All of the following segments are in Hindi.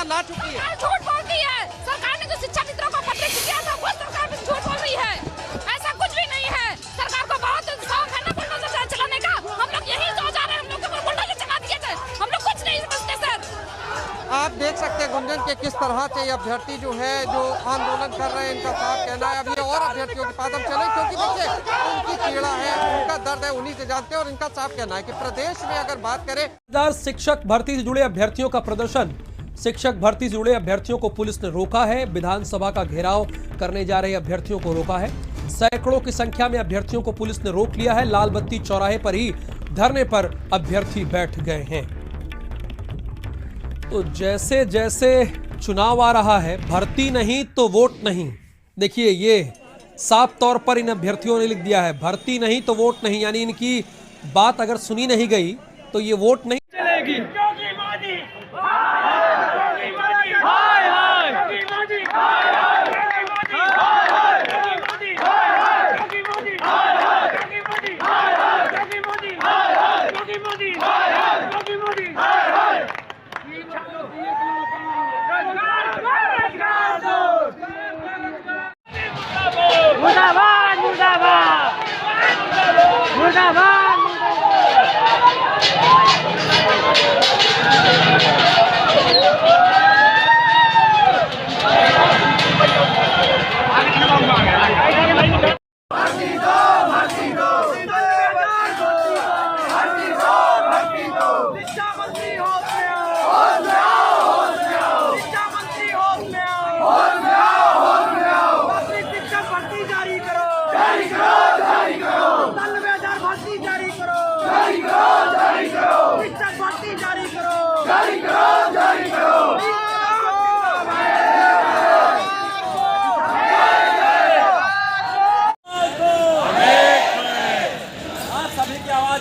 भर्तियां ला चुकी है। झूठ बोलती है सरकार ने जो शिक्षा मित्रों को पत्र किया था वो सरकार भी झूठ बोल रही है। ऐसा कुछ भी नहीं है। सरकार को बहुत शौक है ना बुलडोजर चलाने का। हम लोग यही सोच रहे हैं हम लोग को बुलडोजर चला दिया जाए। हम लोग कुछ नहीं समझते सर। आप देख सकते हैं गुंजन के किस तरह से ये अभ्यर्थी जो है जो आंदोलन कर रहे हैं, इनका साफ कहना है। अभी और अभ्यर्थियों के पास हम चले, क्योंकि देखिए उनकी पीड़ा है, उनका दर्द है, उन्हीं से जानते हैं। और इनका साफ कहना है कि प्रदेश में अगर बात करें शिक्षक भर्ती से जुड़े अभ्यर्थियों का प्रदर्शन, शिक्षक भर्ती से जुड़े अभ्यर्थियों को पुलिस ने रोका है। विधानसभा का घेराव करने जा रहे अभ्यर्थियों को रोका है। सैकड़ों की संख्या में अभ्यर्थियों को पुलिस ने रोक लिया है। लाल बत्ती चौराहे पर ही धरने पर अभ्यर्थी बैठ गए हैं। तो जैसे जैसे चुनाव आ रहा है, भर्ती नहीं तो वोट नहीं। देखिए ये साफ तौर पर इन अभ्यर्थियों ने लिख दिया है, भर्ती नहीं तो वोट नहीं। यानी इनकी बात अगर सुनी नहीं गई तो ये वोट नहीं चलेगी। मुर्दाबाद मुर्दाबाद मुर्दाबाद।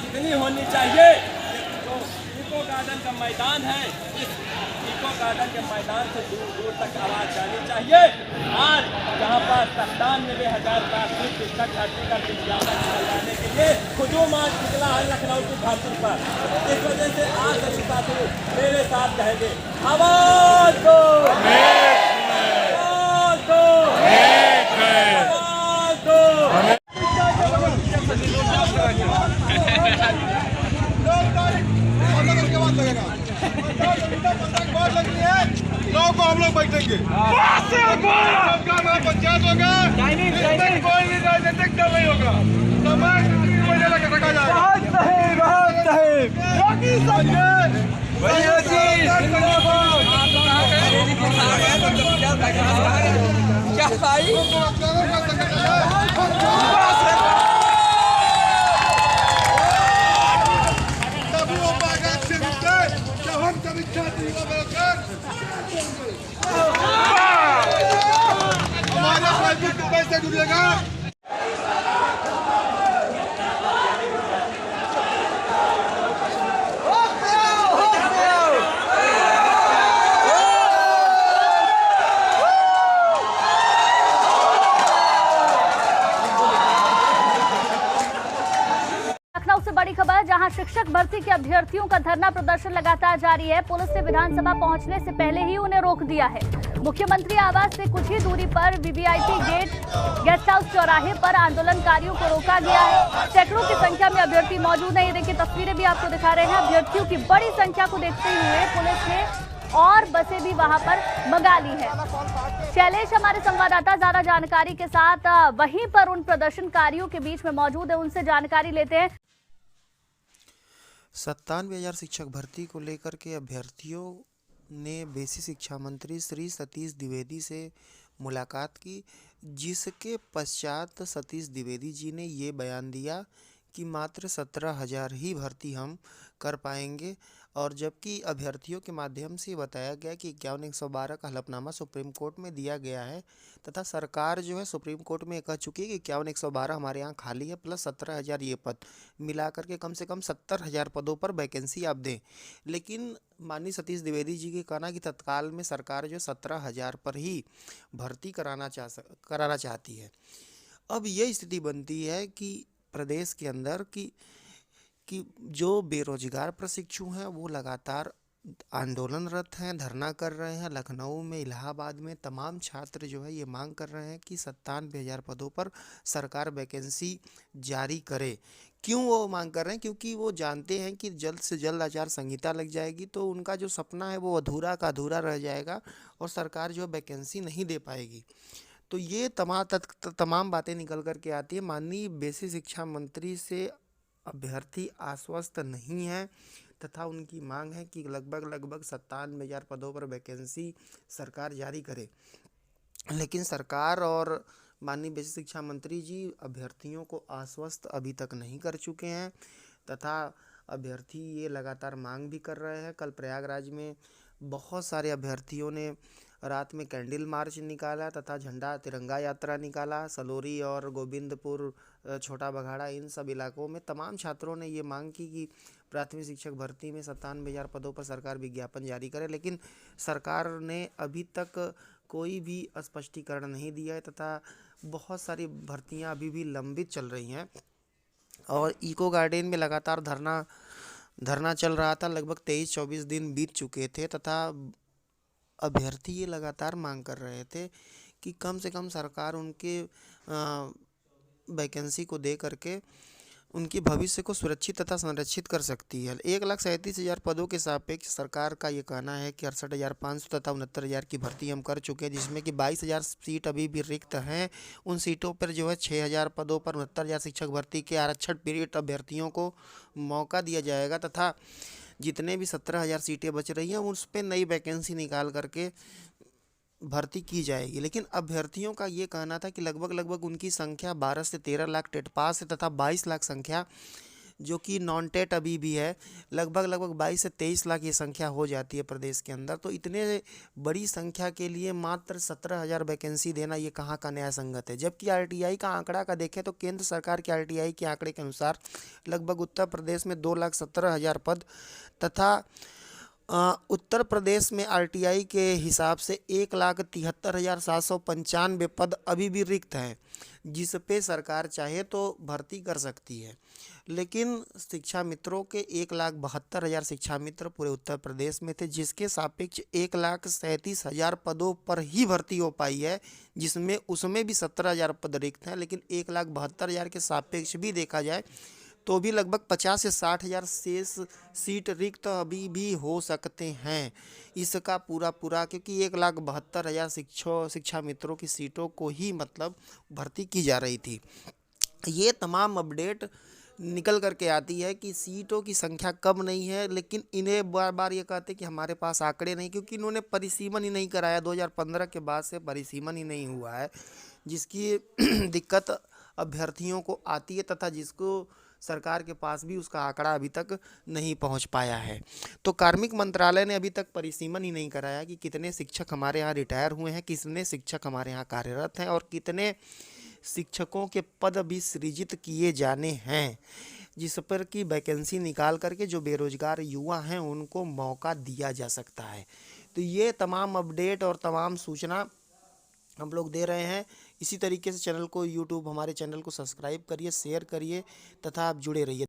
इतनी होनी चाहिए जो इको गार्डन का मैदान है, इस इको गार्डन के मैदान से दूर दूर तक आवाज जानी चाहिए। आज जहाँ पर 97,000 प्राथमिक शिक्षक भर्ती का विज्ञापन लगाने के लिए हुजूम आज निकला है लखनऊ की धरती पर। इस वजह से आज सभी साथी मेरे साथ कहेंगे आवाज दो, आवाज दो, आवाज दो। लोग को हम लोग बैठेंगे, पंचायत होगा, कोई भी राजनीतिक दल नहीं होगा, समाज रखा जाएगा। हमारे पैसे जुड़ेगा। बड़ी खबर, जहां शिक्षक भर्ती के अभ्यर्थियों का धरना प्रदर्शन लगातार जारी है। पुलिस ने विधानसभा पहुंचने से पहले ही उन्हें रोक दिया है। मुख्यमंत्री आवास से कुछ ही दूरी पर वीवीआईपी गेस्ट हाउस चौराहे पर आंदोलनकारियों को रोका गया है। सैकड़ों की संख्या में अभ्यर्थी मौजूद हैं। ये देखिए तस्वीरें भी आपको दिखा रहे हैं। अभ्यर्थियों की बड़ी संख्या को देखते हुए पुलिस ने और बसें भी वहां पर मंगा ली है। शैलेश हमारे संवाददाता ज्यादा जानकारी के साथ वहीं पर उन प्रदर्शनकारियों के बीच में मौजूद है, उनसे जानकारी लेते हैं। 97,000 शिक्षक भर्ती को लेकर के अभ्यर्थियों ने बेसिक शिक्षा मंत्री श्री सतीश द्विवेदी से मुलाकात की, जिसके पश्चात सतीश द्विवेदी जी ने ये बयान दिया कि मात्र 17,000 ही भर्ती हम कर पाएंगे। और जबकि अभ्यर्थियों के माध्यम से बताया गया कि 51,112 का हलफनामा सुप्रीम कोर्ट में दिया गया है तथा सरकार जो है सुप्रीम कोर्ट में कह चुकी है कि 51,112 हमारे यहाँ खाली है, प्लस 17,000 ये पद मिलाकर के कम से कम 70,000 पदों पर वैकेंसी आप दें। लेकिन माननीय सतीश द्विवेदी जी के कहना कि तत्काल में सरकार जो 17,000 पर ही भर्ती कराना चाहती है। अब ये स्थिति बनती है कि प्रदेश के अंदर कि जो बेरोजगार प्रशिक्षु हैं वो लगातार आंदोलनरत हैं, धरना कर रहे हैं। लखनऊ में, इलाहाबाद में तमाम छात्र जो है ये मांग कर रहे हैं कि 97,000 पदों पर सरकार वैकेंसी जारी करे। क्यों वो मांग कर रहे हैं? क्योंकि वो जानते हैं कि जल्द से जल्द आचार संहिता लग जाएगी तो उनका जो सपना है वो अधूरा का अधूरा रह जाएगा और सरकार जो वैकेंसी नहीं दे पाएगी। तो ये तमाम बातें निकल कर के आती है। माननीय बेसिक शिक्षा मंत्री से अभ्यर्थी आश्वस्त नहीं है तथा उनकी मांग है कि लगभग 97,000 पदों पर वैकेंसी सरकार जारी करे। लेकिन सरकार और माननीय बेसिक शिक्षा मंत्री जी अभ्यर्थियों को आश्वस्त अभी तक नहीं कर चुके हैं तथा अभ्यर्थी ये लगातार मांग भी कर रहे हैं। कल प्रयागराज में बहुत सारे अभ्यर्थियों ने रात में कैंडल मार्च निकाला तथा झंडा तिरंगा यात्रा निकाला। सलोरी और गोविंदपुर, छोटा बघाड़ा, इन सब इलाकों में तमाम छात्रों ने ये मांग की कि प्राथमिक शिक्षक भर्ती में 97,000 पदों पर सरकार विज्ञापन जारी करे। लेकिन सरकार ने अभी तक कोई भी स्पष्टीकरण नहीं दिया है तथा बहुत सारी भर्तियां अभी भी लंबित चल रही हैं। और इको गार्डन में लगातार धरना चल रहा था। लगभग 23-24 दिन बीत चुके थे तथा अभ्यर्थी ये लगातार मांग कर रहे थे कि कम से कम सरकार उनके वैकेंसी को दे करके उनके भविष्य को सुरक्षित तथा संरक्षित कर सकती है। 1,37,000 पदों के सापेक्ष सरकार का ये कहना है कि 68,500 तथा 69,000 की भर्ती हम कर चुके हैं, जिसमें कि 22,000 सीट अभी भी रिक्त हैं। उन सीटों पर जो है 6,000 पदों पर 69,000 शिक्षक भर्ती के आरक्षण पीरियड अभ्यर्थियों को मौका दिया जाएगा तथा जितने भी 17,000 सीटें बच रही हैं उस पर नई वैकेंसी निकाल करके भर्ती की जाएगी। लेकिन अभ्यर्थियों का ये कहना था कि लगभग उनकी संख्या 12 से 13 लाख टेट पास है तथा 22 लाख संख्या जो कि नॉन टेट अभी भी है। लगभग 22 से 23 लाख ये संख्या हो जाती है प्रदेश के अंदर। तो इतने बड़ी संख्या के लिए मात्र 17,000 वैकेंसी देना ये कहाँ का न्याय संगत है? जबकि आरटीआई का आंकड़ा का देखें तो केंद्र सरकार के आरटीआई के आंकड़े के अनुसार लगभग उत्तर प्रदेश में 2,17,000 पद तथा उत्तर प्रदेश में आरटीआई के हिसाब से 1,73,795 पद अभी भी रिक्त हैं, जिस पे सरकार चाहे तो भर्ती कर सकती है। लेकिन शिक्षा मित्रों के 1,72,000 शिक्षा मित्र पूरे उत्तर प्रदेश में थे, जिसके सापेक्ष 1,37,000 पदों पर ही भर्ती हो पाई है, जिसमें उसमें भी 17,000 पद रिक्त हैं। लेकिन 1,72,000 के सापेक्ष भी देखा जाए तो भी लगभग 50 से 60,000 शेष सीट रिक्त अभी भी हो सकते हैं। इसका पूरा क्योंकि 1,72,000 शिक्षा मित्रों की सीटों को ही मतलब भर्ती की जा रही थी। ये तमाम अपडेट निकल करके आती है कि सीटों की संख्या कम नहीं है, लेकिन इन्हें बार बार ये कहते कि हमारे पास आंकड़े नहीं, क्योंकि इन्होंने परिसीमन ही नहीं कराया। 2015 के बाद से परिसीमन ही नहीं हुआ है, जिसकी दिक्कत अभ्यर्थियों को आती है तथा जिसको सरकार के पास भी उसका आंकड़ा अभी तक नहीं पहुंच पाया है। तो कार्मिक मंत्रालय ने अभी तक परिसीमन ही नहीं कराया कि कितने शिक्षक हमारे यहाँ रिटायर हुए हैं, कितने शिक्षक हमारे यहाँ कार्यरत हैं और कितने शिक्षकों के पद अभी सृजित किए जाने हैं, जिस पर कि वैकेंसी निकाल करके जो बेरोजगार युवा हैं उनको मौका दिया जा सकता है। तो ये तमाम अपडेट और तमाम सूचना हम लोग दे रहे हैं। इसी तरीके से चैनल को हमारे चैनल को सब्सक्राइब करिए, शेयर करिए तथा आप जुड़े रहिए।